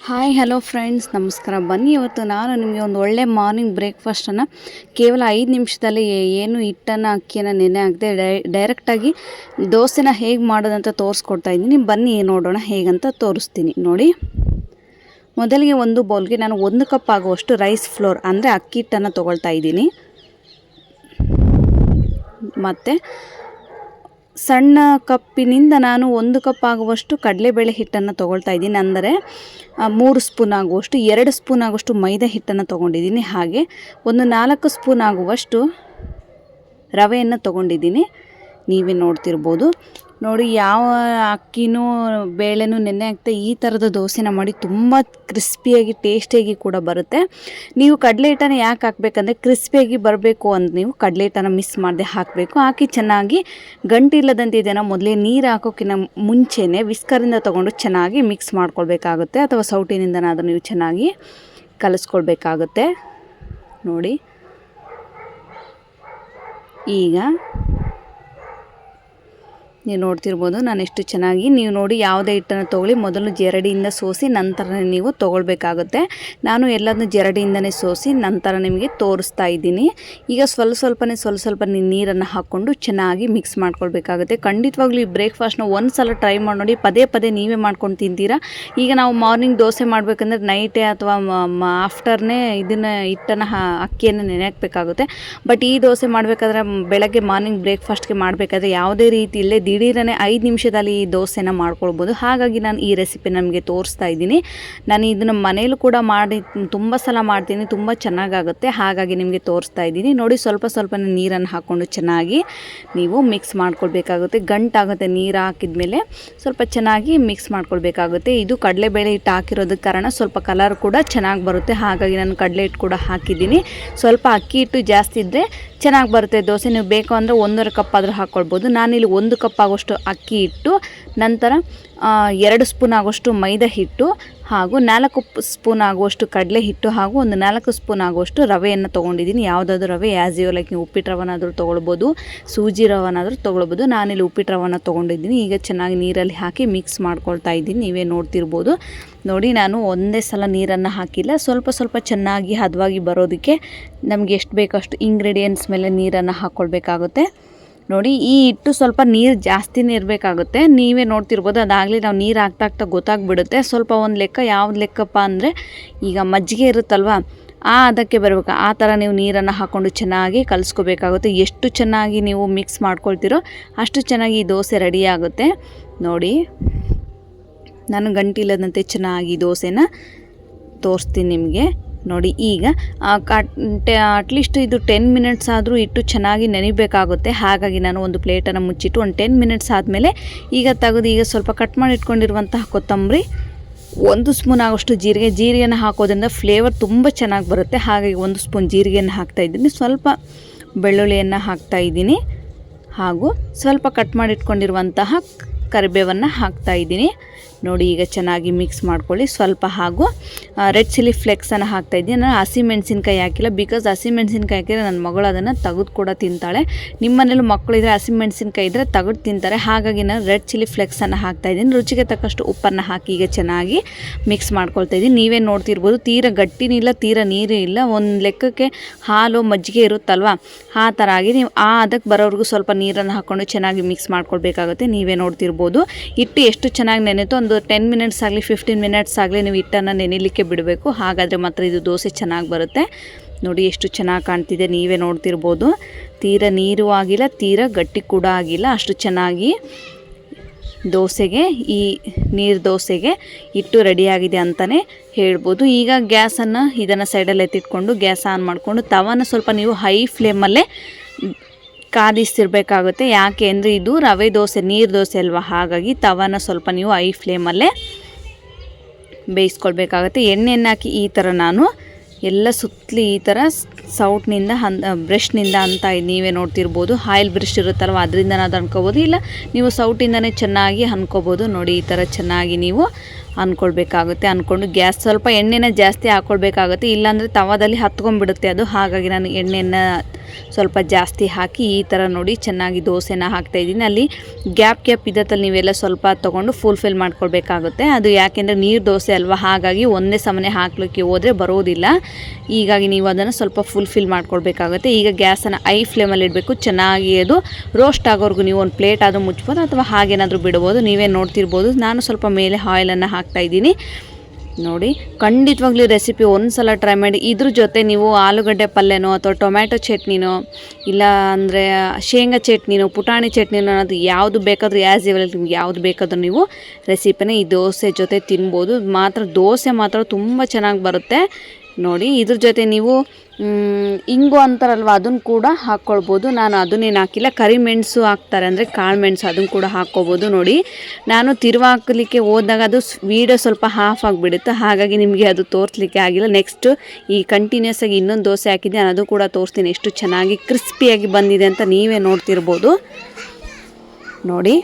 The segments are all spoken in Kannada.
ಹಾಯ್ ಹಲೋ ಫ್ರೆಂಡ್ಸ್, ನಮಸ್ಕಾರ. ಬನ್ನಿ ಇವತ್ತು ನಾನು ನಿಮಗೆ ಒಂದು ಒಳ್ಳೆ ಮಾರ್ನಿಂಗ್ ಬ್ರೇಕ್ಫಾಸ್ಟನ್ನು ಕೇವಲ 5 ನಿಮಿಷದಲ್ಲಿ ಏನು ಹಿಟ್ಟನ್ನು ಅಕ್ಕಿಯನ್ನು ನೆನೆ ಹಾಕದೆ ಡೈರೆಕ್ಟಾಗಿ ದೋಸೆನ ಹೇಗೆ ಮಾಡೋದಂತ ತೋರಿಸ್ಕೊಡ್ತಾ ಇದ್ದೀನಿ. ಬನ್ನಿ ನೋಡೋಣ ಹೇಗಂತ ತೋರಿಸ್ತೀನಿ ನೋಡಿ. ಮೊದಲಿಗೆ ಒಂದು ಬೌಲ್ಗೆ ನಾನು 1 ಕಪ್ ಆಗುವಷ್ಟು ರೈಸ್ ಫ್ಲೋರ್ ಅಂದರೆ ಅಕ್ಕಿ ಹಿಟ್ಟನ್ನು ತೊಗೊಳ್ತಾ ಇದ್ದೀನಿ. ಮತ್ತು ಸಣ್ಣ ಕಪ್ಪಿನಿಂದ ನಾನು 1 ಕಪ್ ಆಗುವಷ್ಟು ಕಡಲೆಬೇಳೆ ಹಿಟ್ಟನ್ನು ತೊಗೊಳ್ತಾ ಇದ್ದೀನಿ. ಅಂದರೆ 3 ಸ್ಪೂನ್ ಆಗುವಷ್ಟು 2 ಸ್ಪೂನ್ ಆಗುವಷ್ಟು ಮೈದಾ ಹಿಟ್ಟನ್ನು ತೊಗೊಂಡಿದ್ದೀನಿ. ಹಾಗೆ ಒಂದು 4 ಸ್ಪೂನ್ ಆಗುವಷ್ಟು ರವೆಯನ್ನು ತೊಗೊಂಡಿದ್ದೀನಿ. ನೀವೇ ನೋಡ್ತಿರ್ಬೋದು ನೋಡಿ. ಯಾವ ಅಕ್ಕಿನೂ ಬೇಳೆನೂ ನೆನೆ ಹಾಕ್ತಾ ಈ ಥರದ ದೋಸೆನ ಮಾಡಿ ತುಂಬ ಕ್ರಿಸ್ಪಿಯಾಗಿ ಟೇಸ್ಟಿಯಾಗಿ ಕೂಡ ಬರುತ್ತೆ. ನೀವು ಕಡಲೆ ಹಿಟ್ಟನ್ನು ಯಾಕೆ ಹಾಕಬೇಕಂದ್ರೆ ಕ್ರಿಸ್ಪಿಯಾಗಿ ಬರಬೇಕು ಅಂತ ನೀವು ಕಡಲೆ ಹಿಟ್ಟನ್ನು ಮಿಸ್ ಮಾಡದೆ ಹಾಕಬೇಕು. ಹಾಕಿ ಚೆನ್ನಾಗಿ ಗಂಟಿಲ್ಲದಂತೆ ಇದನ್ನು ಮೊದಲೇ ನೀರು ಹಾಕೋಕ್ಕಿಂತ ಮುಂಚೆನೇ ವಿಸ್ಕರಿಂದ ತೊಗೊಂಡು ಚೆನ್ನಾಗಿ ಮಿಕ್ಸ್ ಮಾಡ್ಕೊಳ್ಬೇಕಾಗುತ್ತೆ, ಅಥವಾ ಸೌಟಿನಿಂದನಾದರೂ ನೀವು ಚೆನ್ನಾಗಿ ಕಲಿಸ್ಕೊಳ್ಬೇಕಾಗುತ್ತೆ ನೋಡಿ. ಈಗ ನೀವು ನೋಡ್ತಿರ್ಬೋದು ನಾನು ಎಷ್ಟು ಚೆನ್ನಾಗಿ, ನೀವು ನೋಡಿ ಯಾವುದೇ ಹಿಟ್ಟನ್ನು ತೊಗೊಳ್ಳಿ ಮೊದಲು ಜರಡಿಯಿಂದ ಸೋಸಿ ನಂತರ ನೀವು ತೊಗೊಳ್ಬೇಕಾಗುತ್ತೆ. ನಾನು ಎಲ್ಲದನ್ನು ಜರಡಿಯಿಂದನೇ ಸೋಸಿ ನಂತರ ನಿಮಗೆ ತೋರಿಸ್ತಾ ಇದ್ದೀನಿ. ಈಗ ಸ್ವಲ್ಪ ನೀರನ್ನು ಹಾಕ್ಕೊಂಡು ಚೆನ್ನಾಗಿ ಮಿಕ್ಸ್ ಮಾಡ್ಕೊಳ್ಬೇಕಾಗುತ್ತೆ. ಖಂಡಿತವಾಗ್ಲೂ ಈ ಬ್ರೇಕ್ಫಾಸ್ಟ್ನ ಒಂದು ಸಲ ಟ್ರೈ ಮಾಡಿ ನೋಡಿ. ಪದೇ ನೀವೇ ಮಾಡ್ಕೊಂಡು ತಿಂತೀರಾ. ಈಗ ನಾವು ಮಾರ್ನಿಂಗ್ ದೋಸೆ ಮಾಡಬೇಕಂದ್ರೆ ನೈಟೇ ಅಥವಾ ಆಫ್ಟರ್ನೇ ಇದನ್ನು ಹಿಟ್ಟನ್ನು ಅಕ್ಕಿಯನ್ನು ನೆನೆ ಹಾಕಬೇಕಾಗುತ್ತೆ. ಬಟ್ ಈ ದೋಸೆ ಮಾಡಬೇಕಾದ್ರೆ ಬೆಳಗ್ಗೆ ಮಾರ್ನಿಂಗ್ ಬ್ರೇಕ್ಫಾಸ್ಟ್ಗೆ ಮಾಡಬೇಕಾದ್ರೆ ಯಾವುದೇ ರೀತಿ ಇಲ್ಲೇ ದಿಢೀರನೇ 5 ನಿಮಿಷದಲ್ಲಿ ಈ ದೋಸೆನ ಮಾಡ್ಕೊಳ್ಬೋದು. ಹಾಗಾಗಿ ನಾನು ಈ ರೆಸಿಪಿ ನಮಗೆ ತೋರಿಸ್ತಾ ಇದ್ದೀನಿ. ನಾನು ಇದನ್ನು ಮನೇಲೂ ಕೂಡ ಮಾಡಿ ತುಂಬ ಸಲ ಮಾಡ್ತೀನಿ, ತುಂಬ ಚೆನ್ನಾಗಾಗುತ್ತೆ. ಹಾಗಾಗಿ ನಿಮಗೆ ತೋರಿಸ್ತಾ ಇದ್ದೀನಿ ನೋಡಿ. ಸ್ವಲ್ಪ ನೀರನ್ನು ಹಾಕ್ಕೊಂಡು ಚೆನ್ನಾಗಿ ನೀವು ಮಿಕ್ಸ್ ಮಾಡ್ಕೊಳ್ಬೇಕಾಗುತ್ತೆ. ಗಂಟಾಗುತ್ತೆ ನೀರು ಹಾಕಿದ ಮೇಲೆ ಸ್ವಲ್ಪ ಚೆನ್ನಾಗಿ ಮಿಕ್ಸ್ ಮಾಡ್ಕೊಳ್ಬೇಕಾಗುತ್ತೆ. ಇದು ಕಡಲೆಬೇಳೆ ಹಿಟ್ಟು ಹಾಕಿರೋದಕ್ಕೆ ಕಾರಣ ಸ್ವಲ್ಪ ಕಲರ್ ಕೂಡ ಚೆನ್ನಾಗಿ ಬರುತ್ತೆ. ಹಾಗಾಗಿ ನಾನು ಕಡಲೆ ಹಿಟ್ಟು ಕೂಡ ಹಾಕಿದ್ದೀನಿ. ಸ್ವಲ್ಪ ಅಕ್ಕಿ ಹಿಟ್ಟು ಜಾಸ್ತಿ ಇದ್ದರೆ ಚೆನ್ನಾಗಿ ಬರುತ್ತೆ ದೋಸೆ. ನೀವು ಬೇಕು ಅಂದರೆ 1.5 ಕಪ್ ಆದರೂ ಹಾಕ್ಕೊಳ್ಬೋದು. ನಾನಿಲ್ಲಿ 1 ಕಪ್ ಆಗೋಷ್ಟು ಅಕ್ಕಿ ಹಿಟ್ಟು, ನಂತರ 2 ಸ್ಪೂನ್ ಆಗುವಷ್ಟು ಮೈದಾ ಹಿಟ್ಟು, ಹಾಗೂ 4 ಸ್ಪೂನ್ ಆಗುವಷ್ಟು ಕಡಲೆ ಹಿಟ್ಟು, ಹಾಗೂ ಒಂದು 4 ಸ್ಪೂನ್ ಆಗುವಷ್ಟು ರವೆಯನ್ನು ತೊಗೊಂಡಿದ್ದೀನಿ. ಯಾವುದಾದ್ರೂ ರವೆ ಆ್ಯಸ್ ಯು ಲೈಕ್. ನೀವು ಉಪ್ಪಿಟ್ಟು ರವನಾದರೂ ತೊಗೊಳ್ಬೋದು, ಸೂಜಿ ರವನಾದರೂ ತೊಗೊಳ್ಬೋದು. ನಾನಿಲ್ಲಿ ಉಪ್ಪಿಟ್ಟು ರವನ ತೊಗೊಂಡಿದ್ದೀನಿ. ಈಗ ಚೆನ್ನಾಗಿ ನೀರಲ್ಲಿ ಹಾಕಿ ಮಿಕ್ಸ್ ಮಾಡ್ಕೊಳ್ತಾ ಇದ್ದೀನಿ. ನೀವೇ ನೋಡ್ತಿರ್ಬೋದು ನೋಡಿ. ನಾನು ಒಂದೇ ಸಲ ನೀರನ್ನು ಹಾಕಿಲ್ಲ, ಸ್ವಲ್ಪ ಚೆನ್ನಾಗಿ ಹದವಾಗಿ ಬರೋದಕ್ಕೆ ನಮಗೆ ಎಷ್ಟು ಬೇಕಷ್ಟು ಇಂಗ್ರೀಡಿಯೆಂಟ್ಸ್ ಮೇಲೆ ನೀರನ್ನು ಹಾಕ್ಕೊಳ್ಬೇಕಾಗುತ್ತೆ ನೋಡಿ. ಈ ಹಿಟ್ಟು ಸ್ವಲ್ಪ ನೀರು ಜಾಸ್ತಿನೇ ಇರಬೇಕಾಗುತ್ತೆ. ನೀವೇ ನೋಡ್ತಿರ್ಬೋದು. ಅದಾಗಲಿ ನಾವು ನೀರು ಹಾಕ್ತಾ ಗೊತ್ತಾಗ್ಬಿಡುತ್ತೆ. ಸ್ವಲ್ಪ ಒಂದು ಲೆಕ್ಕ, ಯಾವ್ದು ಲೆಕ್ಕಪ್ಪ ಅಂದರೆ ಈಗ ಮಜ್ಜಿಗೆ ಇರುತ್ತಲ್ವ, ಅದಕ್ಕೆ ಬರಬೇಕು. ಆ ಥರ ನೀವು ನೀರನ್ನು ಹಾಕ್ಕೊಂಡು ಚೆನ್ನಾಗಿ ಕಲಿಸ್ಕೋಬೇಕಾಗುತ್ತೆ. ಎಷ್ಟು ಚೆನ್ನಾಗಿ ನೀವು ಮಿಕ್ಸ್ ಮಾಡ್ಕೊಳ್ತೀರೋ ಅಷ್ಟು ಚೆನ್ನಾಗಿ ಈ ದೋಸೆ ರೆಡಿ ಆಗುತ್ತೆ ನೋಡಿ. ನಾನು ಗಂಟಿಲ್ಲದಂತೆ ಚೆನ್ನಾಗಿ ದೋಸೆನ ತೋರಿಸ್ತೀನಿ ನಿಮಗೆ ನೋಡಿ. ಈಗ ಅಟ್ಲೀಸ್ಟ್ ಇದು 10 ಮಿನಿಟ್ಸ್ ಆದರೂ ಇಟ್ಟು ಚೆನ್ನಾಗಿ ನೆನಿಬೇಕಾಗುತ್ತೆ. ಹಾಗಾಗಿ ನಾನು ಒಂದು ಪ್ಲೇಟನ್ನು ಮುಚ್ಚಿಟ್ಟು ಒಂದು 10 ಮಿನಿಟ್ಸ್ ಆದಮೇಲೆ ಈಗ ತೆಗೆದು ಈಗ ಸ್ವಲ್ಪ ಕಟ್ ಮಾಡಿ ಇಟ್ಕೊಂಡಿರುವಂತಹ ಕೊತ್ತಂಬರಿ, 1 ಸ್ಪೂನ್ ಆಗೋಷ್ಟು ಜೀರಿಗೆಯನ್ನು ಹಾಕೋದ್ರಿಂದ ಫ್ಲೇವರ್ ತುಂಬ ಚೆನ್ನಾಗಿ ಬರುತ್ತೆ. ಹಾಗಾಗಿ 1 ಸ್ಪೂನ್ ಜೀರಿಗೆಯನ್ನು ಹಾಕ್ತಾಯಿದ್ದೀನಿ. ಸ್ವಲ್ಪ ಬೆಳ್ಳುಳ್ಳಿಯನ್ನು ಹಾಕ್ತಾಯಿದ್ದೀನಿ, ಹಾಗೂ ಸ್ವಲ್ಪ ಕಟ್ ಮಾಡಿ ಇಟ್ಕೊಂಡಿರುವಂತಹ ಕರಿಬೇವನ್ನು ಹಾಕ್ತಾಯಿದ್ದೀನಿ ನೋಡಿ. ಈಗ ಚೆನ್ನಾಗಿ ಮಿಕ್ಸ್ ಮಾಡ್ಕೊಳ್ಳಿ. ಸ್ವಲ್ಪ ಹಾಗೂ ರೆಡ್ ಚಿಲ್ಲಿ ಫ್ಲೆಕ್ಸನ್ನು ಹಾಕ್ತಾಯಿದ್ದೀನಿ. ನಾನು ಹಸಿಮೆಣ್ಸಿನ್ಕಾಯಿ ಹಾಕಿಲ್ಲ, ಬಿಕಾಸ್ ಹಸಿಮೆಣ್ಸಿನ್ಕಾಯಿ ಹಾಕಿದರೆ ನನ್ನ ಮಗಳು ಅದನ್ನು ತೆಗೆದು ಕೂಡ ತಿಂತಾಳೆ. ನಿಮ್ಮ ಮನೇಲಿ ಮಕ್ಕಳಿದ್ರೆ ಹಸಿಮೆಣ್ಸಿನ್ಕಾಯಿ ಇದ್ದರೆ ತೆಗೆದು ತಿಂತಾರೆ. ಹಾಗಾಗಿ ನಾನು ರೆಡ್ ಚಿಲ್ಲಿ ಫ್ಲೆಕ್ಸನ್ನು ಹಾಕ್ತಾಯಿದ್ದೀನಿ. ರುಚಿಗೆ ತಕ್ಕಷ್ಟು ಉಪ್ಪನ್ನು ಹಾಕಿ ಈಗ ಚೆನ್ನಾಗಿ ಮಿಕ್ಸ್ ಮಾಡ್ಕೊಳ್ತಾಯಿದ್ದೀನಿ. ನೀವೇ ನೋಡ್ತಿರ್ಬೋದು, ತೀರ ಗಟ್ಟಿನೂ ಇಲ್ಲ, ತೀರ ನೀರು ಇಲ್ಲ. ಒಂದು ಲೆಕ್ಕಕ್ಕೆ ಹಾಲು ಮಜ್ಜಿಗೆ ಇರುತ್ತಲ್ವ, ಆ ಥರ ಆಗಿ ನೀವು ಅದಕ್ಕೆ ಬರೋವರೆಗೂ ಸ್ವಲ್ಪ ನೀರನ್ನು ಹಾಕ್ಕೊಂಡು ಚೆನ್ನಾಗಿ ಮಿಕ್ಸ್ ಮಾಡ್ಕೊಳ್ಬೇಕಾಗುತ್ತೆ. ನೀವೇ ನೋಡ್ತಿರ್ಬೋದು ಹಿಟ್ಟು ಎಷ್ಟು ಚೆನ್ನಾಗಿ ನೆನೆತು. ಒಂದು 10 ಮಿನಿಟ್ಸ್ ಆಗಲಿ 15 ಮಿನಿಟ್ಸ್ ಆಗಲಿ ನೀವು ಹಿಟ್ಟನ್ನು ನೆನೆಯಲಿಕ್ಕೆ ಬಿಡಬೇಕು. ಹಾಗಾದರೆ ಮಾತ್ರ ಇದು ದೋಸೆ ಚೆನ್ನಾಗಿ ಬರುತ್ತೆ ನೋಡಿ. ಎಷ್ಟು ಚೆನ್ನಾಗಿ ಕಾಣ್ತಿದೆ, ನೀವೇ ನೋಡ್ತಿರ್ಬೋದು. ತೀರ ನೀರು ಆಗಿಲ್ಲ, ತೀರ ಗಟ್ಟಿ ಕೂಡ ಆಗಿಲ್ಲ, ಅಷ್ಟು ಚೆನ್ನಾಗಿ ದೋಸೆಗೆ, ಈ ನೀರು ದೋಸೆಗೆ ಹಿಟ್ಟು ರೆಡಿಯಾಗಿದೆ ಅಂತಲೇ ಹೇಳ್ಬೋದು. ಈಗ ಗ್ಯಾಸನ್ನು ಇದನ್ನು ಸೈಡಲ್ಲಿ ಎತ್ತಿಟ್ಕೊಂಡು ಗ್ಯಾಸ್ ಆನ್ ಮಾಡಿಕೊಂಡು ತವಾನ ಸ್ವಲ್ಪ ನೀವು ಹೈ ಫ್ಲೇಮಲ್ಲೇ ಕಾದಿಸ್ತಿರ್ಬೇಕಾಗುತ್ತೆ. ಯಾಕೆ ಅಂದರೆ ಇದು ರವೆ ದೋಸೆ, ನೀರು ದೋಸೆ ಅಲ್ವಾ, ಹಾಗಾಗಿ ತವಾನ ಸ್ವಲ್ಪ ನೀವು ಹೈ ಫ್ಲೇಮಲ್ಲೇ ಬೇಯಿಸ್ಕೊಳ್ಬೇಕಾಗುತ್ತೆ. ಎಣ್ಣೆಯನ್ನು ಹಾಕಿ ಈ ಥರ ನಾನು ಎಲ್ಲ ಸುತ್ತಲಿ ಈ ಥರ ಸೌಟ್ನಿಂದ ಬ್ರಷ್ನಿಂದ ಅಂತ ನೀವೇ ನೋಡ್ತಿರ್ಬೋದು. ಆಯಿಲ್ ಬ್ರಷ್ ಇರುತ್ತಲ್ವ, ಅದರಿಂದ ನಾವು ಅನ್ಕೋಬೋದು, ಇಲ್ಲ ನೀವು ಸೌಟಿಂದನೇ ಚೆನ್ನಾಗಿ ಅನ್ಕೋಬೋದು ನೋಡಿ. ಈ ಥರ ಚೆನ್ನಾಗಿ ನೀವು ಅಂದ್ಕೊಳ್ಬೇಕಾಗುತ್ತೆ. ಅಂದ್ಕೊಂಡು ಗ್ಯಾಸ್ ಸ್ವಲ್ಪ ಎಣ್ಣೆನ ಜಾಸ್ತಿ ಹಾಕ್ಕೊಳ್ಬೇಕಾಗುತ್ತೆ, ಇಲ್ಲಾಂದರೆ ತವಾದಲ್ಲಿ ಹತ್ಕೊಂಡ್ಬಿಡುತ್ತೆ ಅದು. ಹಾಗಾಗಿ ನಾನು ಎಣ್ಣೆಯನ್ನು ಸ್ವಲ್ಪ ಜಾಸ್ತಿ ಹಾಕಿ ಈ ಥರ ನೋಡಿ ಚೆನ್ನಾಗಿ ದೋಸೆನ ಹಾಕ್ತಾಯಿದ್ದೀನಿ. ಅಲ್ಲಿ ಗ್ಯಾಪ್ ಇದ್ದತ್ತಲ್ಲಿ ನೀವೆಲ್ಲ ಸ್ವಲ್ಪ ತೊಗೊಂಡು ಫುಲ್ಫಿಲ್ ಮಾಡ್ಕೊಳ್ಬೇಕಾಗುತ್ತೆ. ಅದು ಯಾಕೆಂದರೆ ನೀರು ದೋಸೆ ಅಲ್ವಾ, ಹಾಗಾಗಿ ಒಂದೇ ಸಮನೆ ಹಾಕಲಿಕ್ಕೆ ಹೋದರೆ ಬರೋದಿಲ್ಲ. ಹೀಗಾಗಿ ನೀವು ಅದನ್ನು ಸ್ವಲ್ಪ ಫುಲ್ಫಿಲ್ ಮಾಡ್ಕೊಳ್ಬೇಕಾಗುತ್ತೆ. ಈಗ ಗ್ಯಾಸನ್ನು ಐ ಫ್ಲೇಮಲ್ಲಿ ಇಡಬೇಕು. ಚೆನ್ನಾಗಿ ಅದು ರೋಸ್ಟ್ ಆಗೋವರೆಗೂ ನೀವು ಒಂದು ಪ್ಲೇಟ್ ಆದರೂ ಮುಚ್ಬೋದು ಅಥವಾ ಹಾಗೇನಾದರೂ ಬಿಡ್ಬೋದು. ನೀವೇ ನೋಡ್ತಿರ್ಬೋದು, ನಾನು ಸ್ವಲ್ಪ ಮೇಲೆ ಆಯಿಲನ್ನು ಹಾಕ್ತಾಯಿದ್ದೀನಿ. ನೋಡಿ, ಖಂಡಿತವಾಗ್ಲೂ ರೆಸಿಪಿ ಒಂದು ಸಲ ಟ್ರೈ ಮಾಡಿ. ಇದ್ರ ಜೊತೆ ನೀವು ಆಲೂಗಡ್ಡೆ ಪಲ್ಯನೋ ಅಥವಾ ಟೊಮ್ಯಾಟೊ ಚಟ್ನಿನೋ ಇಲ್ಲ ಅಂದರೆ ಶೇಂಗಾ ಚಟ್ನಿನೋ ಪುಟಾಣಿ ಚಟ್ನಿನೋ ಅನ್ನೋದು ಯಾವುದು ಬೇಕಾದರೂ ಆ್ಯಸ್ ಯೂಶುವಲ್ ನಿಮ್ಗೆ ಯಾವುದು ಬೇಕಾದರೂ ನೀವು ರೆಸಿಪಿನ ಈ ದೋಸೆ ಜೊತೆ ತಿನ್ಬೋದು. ದೋಸೆ ಮಾತ್ರ ತುಂಬ ಚೆನ್ನಾಗಿ ಬರುತ್ತೆ. ನೋಡಿ, ಇದ್ರ ಜೊತೆ ನೀವು ಇಂಗು ಅಂತಾರಲ್ವ, ಅದನ್ನು ಕೂಡ ಹಾಕ್ಕೊಳ್ಬೋದು. ನಾನು ಅದನ್ನೇನು ಹಾಕಿಲ್ಲ. ಕರಿಮೆಣಸು ಹಾಕ್ತಾರೆ, ಅಂದರೆ ಕಾಳು ಮೆಣಸು, ಅದನ್ನು ಕೂಡ ಹಾಕ್ಕೋಬೋದು. ನೋಡಿ, ನಾನು ತಿರುವಾಕಲಿಕ್ಕೆ ಹೋದಾಗ ಅದು ವೀಡಿಯೋ ಸ್ವಲ್ಪ ಹಾಫ್ ಆಗಿಬಿಡುತ್ತೆ, ಹಾಗಾಗಿ ನಿಮಗೆ ಅದು ತೋರಿಸ್ಲಿಕ್ಕೆ ಆಗಿಲ್ಲ. ನೆಕ್ಸ್ಟು ಈ ಕಂಟಿನ್ಯೂಸ್ ಆಗಿ ಇನ್ನೊಂದು ದೋಸೆ ಹಾಕಿದ್ದೆ, ಅದು ಕೂಡ ತೋರಿಸ್ತೀನಿ ಎಷ್ಟು ಚೆನ್ನಾಗಿ ಕ್ರಿಸ್ಪಿಯಾಗಿ ಬಂದಿದೆ ಅಂತ ನೀವೇ ನೋಡ್ತಿರ್ಬೋದು. ನೋಡಿ,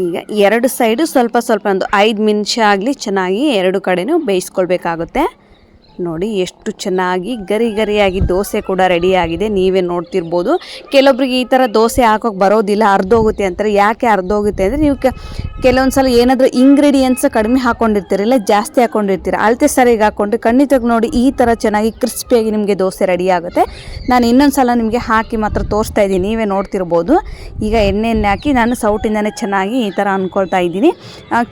ಈಗ ಎರಡು ಸೈಡು ಸ್ವಲ್ಪ ಒಂದು 5 ನಿಮಿಷ ಆಗಲಿ ಚೆನ್ನಾಗಿ ಎರಡು ಕಡೆನೂ ಬೇಯಿಸ್ಕೊಳ್ಬೇಕಾಗುತ್ತೆ. ನೋಡಿ, ಎಷ್ಟು ಚೆನ್ನಾಗಿ ಗರಿಯಾಗಿ ದೋಸೆ ಕೂಡ ರೆಡಿಯಾಗಿದೆ. ನೀವೇ ನೋಡ್ತಿರ್ಬೋದು. ಕೆಲವೊಬ್ರಿಗೆ ಈ ಥರ ದೋಸೆ ಹಾಕೋಕೆ ಬರೋದಿಲ್ಲ, ಅರ್ಧೋಗುತ್ತೆ ಅಂತಾರೆ. ಯಾಕೆ ಅರ್ಧೋಗುತ್ತೆ ಅಂದರೆ ನೀವು ಕೆಲವೊಂದು ಸಲ ಏನಾದರೂ ಇಂಗ್ರೀಡಿಯೆಂಟ್ಸ್ ಕಡಿಮೆ ಹಾಕ್ಕೊಂಡಿರ್ತೀರ, ಇಲ್ಲ ಜಾಸ್ತಿ ಹಾಕ್ಕೊಂಡಿರ್ತೀರ. ಅಳತೆ ಸರಿಯಾಗಿ ಹಾಕ್ಕೊಂಡ್ರೆ ಖಂಡಿತವಾಗಿ ನೋಡಿ ಈ ಥರ ಚೆನ್ನಾಗಿ ಕ್ರಿಸ್ಪಿಯಾಗಿ ನಿಮಗೆ ದೋಸೆ ರೆಡಿ ಆಗುತ್ತೆ. ನಾನು ಇನ್ನೊಂದು ಸಲ ನಿಮಗೆ ಹಾಕಿ ಮಾತ್ರ ತೋರಿಸ್ತಾ ಇದ್ದೀನಿ, ನೀವೇ ನೋಡ್ತಿರ್ಬೋದು. ಈಗ ಎಣ್ಣೆಯನ್ನು ಹಾಕಿ ನಾನು ಸೌಟಿಂದನೇ ಚೆನ್ನಾಗಿ ಈ ಥರ ಅಂದ್ಕೊಳ್ತಾ ಇದ್ದೀನಿ.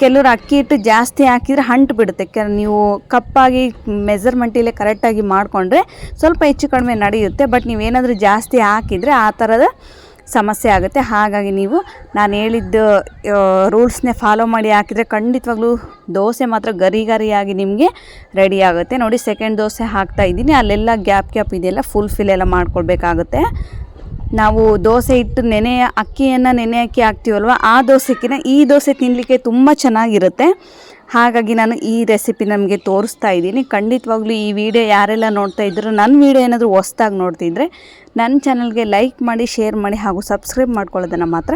ಕೆಲವರು ಅಕ್ಕಿ ಹಿಟ್ಟು ಜಾಸ್ತಿ ಹಾಕಿದರೆ ಅಂಟು ಬಿಡುತ್ತೆ. ನೀವು ಕಪ್ಪಾಗಿ ಮೆಜರ್ಮೆಂಟಲ್ಲೇ ಕರೆಕ್ಟಾಗಿ ಮಾಡಿಕೊಂಡ್ರೆ ಸ್ವಲ್ಪ ಹೆಚ್ಚು ಕಡಿಮೆ ನಡೆಯುತ್ತೆ. ಬಟ್ ನೀವೇನಾದರೂ ಜಾಸ್ತಿ ಹಾಕಿದರೆ ಆ ಥರದ ಸಮಸ್ಯೆ ಆಗುತ್ತೆ. ಹಾಗಾಗಿ ನೀವು ನಾನು ಹೇಳಿದ್ದು ರೂಲ್ಸ್ನೇ ಫಾಲೋ ಮಾಡಿ ಹಾಕಿದರೆ ಖಂಡಿತವಾಗ್ಲೂ ದೋಸೆ ಮಾತ್ರ ಗರಿಯಾಗಿ ನಿಮಗೆ ರೆಡಿ ಆಗುತ್ತೆ. ನೋಡಿ, ಸೆಕೆಂಡ್ ದೋಸೆ ಹಾಕ್ತಾ ಇದ್ದೀನಿ. ಅಲ್ಲೆಲ್ಲ ಗ್ಯಾಪ್ ಇದೆಯಲ್ಲ ಫುಲ್ಫಿಲ್ ಎಲ್ಲ ಮಾಡ್ಕೊಳ್ಬೇಕಾಗುತ್ತೆ. ನಾವು ದೋಸೆ ಇಟ್ಟು ಅಕ್ಕಿಯನ್ನು ನೆನೆ ಹಾಕಿ ಹಾಕ್ತೀವಲ್ವ, ಆ ದೋಸೆಗಿಂತ ಈ ದೋಸೆ ತಿನ್ನಲಿಕ್ಕೆ ತುಂಬ ಚೆನ್ನಾಗಿರುತ್ತೆ. ಹಾಗಾಗಿ ನಾನು ಈ ರೆಸಿಪಿ ನಮಗೆ ತೋರಿಸ್ತಾ ಇದ್ದೀನಿ. ಖಂಡಿತವಾಗ್ಲೂ ಈ ವಿಡಿಯೋ ಯಾರೆಲ್ಲ ನೋಡ್ತಾ ಇದ್ರು, ನನ್ನ ವಿಡಿಯೋ ಏನಾದರೂ ಹೊಸ್ದಾಗಿ ನೋಡ್ತಿದ್ರೆ ನನ್ನ ಚಾನಲ್ಗೆ ಲೈಕ್ ಮಾಡಿ, ಶೇರ್ ಮಾಡಿ ಹಾಗೂ ಸಬ್ಸ್ಕ್ರೈಬ್ ಮಾಡ್ಕೊಳ್ಳೋದನ್ನು ಮಾತ್ರ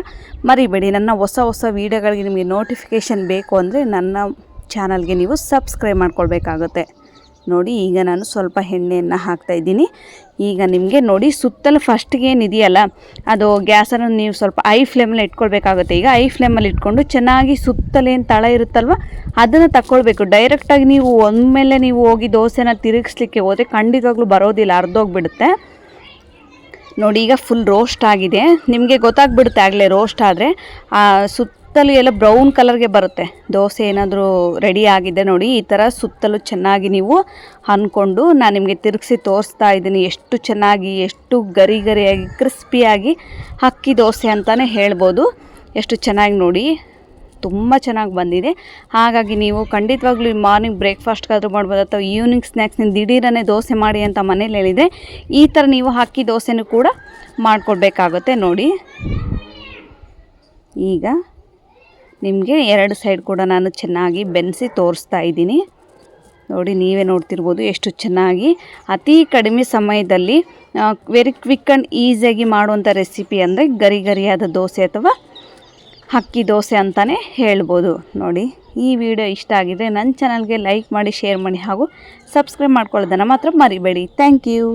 ಮರಿಬೇಡಿ. ನನ್ನ ಹೊಸ ವೀಡಿಯೋಗಳಿಗೆ ನಿಮಗೆ ನೋಟಿಫಿಕೇಷನ್ ಬೇಕು ಅಂದರೆ ನನ್ನ ಚಾನಲ್ಗೆ ನೀವು ಸಬ್ಸ್ಕ್ರೈಬ್ ಮಾಡ್ಕೊಳ್ಬೇಕಾಗುತ್ತೆ. ನೋಡಿ, ಈಗ ನಾನು ಸ್ವಲ್ಪ ಎಣ್ಣೆಯನ್ನು ಹಾಕ್ತಾಯಿದ್ದೀನಿ. ಈಗ ನಿಮಗೆ ನೋಡಿ, ಸುತ್ತಲೂ ಫಸ್ಟಿಗೆ ಏನಿದೆಯಲ್ಲ ಅದು ಗ್ಯಾಸನ್ನು ನೀವು ಸ್ವಲ್ಪ ಐ ಫ್ಲೇಮಲ್ಲಿ ಇಟ್ಕೊಳ್ಬೇಕಾಗುತ್ತೆ. ಈಗ ಐ ಫ್ಲೇಮಲ್ಲಿ ಇಟ್ಕೊಂಡು ಚೆನ್ನಾಗಿ ಸುತ್ತಲೇನು ತಳ ಇರುತ್ತಲ್ವ ಅದನ್ನು ತಗೊಳ್ಬೇಕು. ಡೈರೆಕ್ಟಾಗಿ ನೀವು ಒಮ್ಮೆಲೆ ನೀವು ಹೋಗಿ ದೋಸೆನ ತಿರುಗಿಸ್ಲಿಕ್ಕೆ ಹೋದರೆ ಖಂಡಿತವಾಗ್ಲೂ ಬರೋದಿಲ್ಲ, ಅರ್ಧೋಗ್ಬಿಡುತ್ತೆ. ನೋಡಿ, ಈಗ ಫುಲ್ ರೋಸ್ಟ್ ಆಗಿದೆ. ನಿಮಗೆ ಗೊತ್ತಾಗ್ಬಿಡುತ್ತೆ ಆಗಲೇ ರೋಸ್ಟ್ ಆದರೆ. ಸುತ್ತಲೂ ಎಲ್ಲ ಬ್ರೌನ್ ಕಲರ್ಗೆ ಬರುತ್ತೆ. ದೋಸೆ ಏನಾದರೂ ರೆಡಿ ಆಗಿದೆ ನೋಡಿ, ಈ ಥರ ಸುತ್ತಲೂ ಚೆನ್ನಾಗಿ ನೀವು ಅಂದ್ಕೊಂಡು ನಾನು ನಿಮಗೆ ತಿರುಗಿಸಿ ತೋರಿಸ್ತಾ ಇದ್ದೀನಿ. ಎಷ್ಟು ಚೆನ್ನಾಗಿ, ಎಷ್ಟು ಗರಿಯಾಗಿ ಕ್ರಿಸ್ಪಿಯಾಗಿ ಅಕ್ಕಿ ದೋಸೆ ಅಂತಲೇ ಹೇಳ್ಬೋದು. ಎಷ್ಟು ಚೆನ್ನಾಗಿ ನೋಡಿ, ತುಂಬ ಚೆನ್ನಾಗಿ ಬಂದಿದೆ. ಹಾಗಾಗಿ ನೀವು ಖಂಡಿತವಾಗ್ಲೂ ಮಾರ್ನಿಂಗ್ ಬ್ರೇಕ್ಫಾಸ್ಟ್ಗಾದರೂ ಮಾಡ್ಬೋದು ಅಥವಾ ಈವ್ನಿಂಗ್ ಸ್ನ್ಯಾಕ್ಸ್ ದಿಢೀರನೇ ದೋಸೆ ಮಾಡಿ ಅಂತ ಮನೇಲಿ ಹೇಳಿದರೆ ಈ ಥರ ನೀವು ಅಕ್ಕಿ ದೋಸೆನೂ ಕೂಡ ಮಾಡಿಕೊಡ್ಬೇಕಾಗುತ್ತೆ. ನೋಡಿ, ಈಗ ನಿಮಗೆ ಎರಡು ಸೈಡ್ ಕೂಡ ನಾನು ಚೆನ್ನಾಗಿ ಬೆನ್ಸಿ ತೋರಿಸ್ತಾ ಇದ್ದೀನಿ. ನೋಡಿ, ನೀವೇ ನೋಡ್ತಿರ್ಬೋದು ಎಷ್ಟು ಚೆನ್ನಾಗಿ ಅತಿ ಕಡಿಮೆ ಸಮಯದಲ್ಲಿ ವೆರಿ ಕ್ವಿಕ್ ಆ್ಯಂಡ್ ಈಸಿಯಾಗಿ ಮಾಡುವಂಥ ರೆಸಿಪಿ ಅಂದರೆ ಗರಿಯಾದ ದೋಸೆ ಅಥವಾ ಅಕ್ಕಿ ದೋಸೆ ಅಂತಲೇ ಹೇಳ್ಬೋದು. ನೋಡಿ, ಈ ವಿಡಿಯೋ ಇಷ್ಟ ಆಗಿದೆ ನನ್ನ ಚಾನಲ್ಗೆ ಲೈಕ್ ಮಾಡಿ, ಶೇರ್ ಮಾಡಿ ಹಾಗೂ ಸಬ್ಸ್ಕ್ರೈಬ್ ಮಾಡ್ಕೊಳ್ಳೋದನ್ನು ಮಾತ್ರ ಮರಿಬೇಡಿ. Thank you.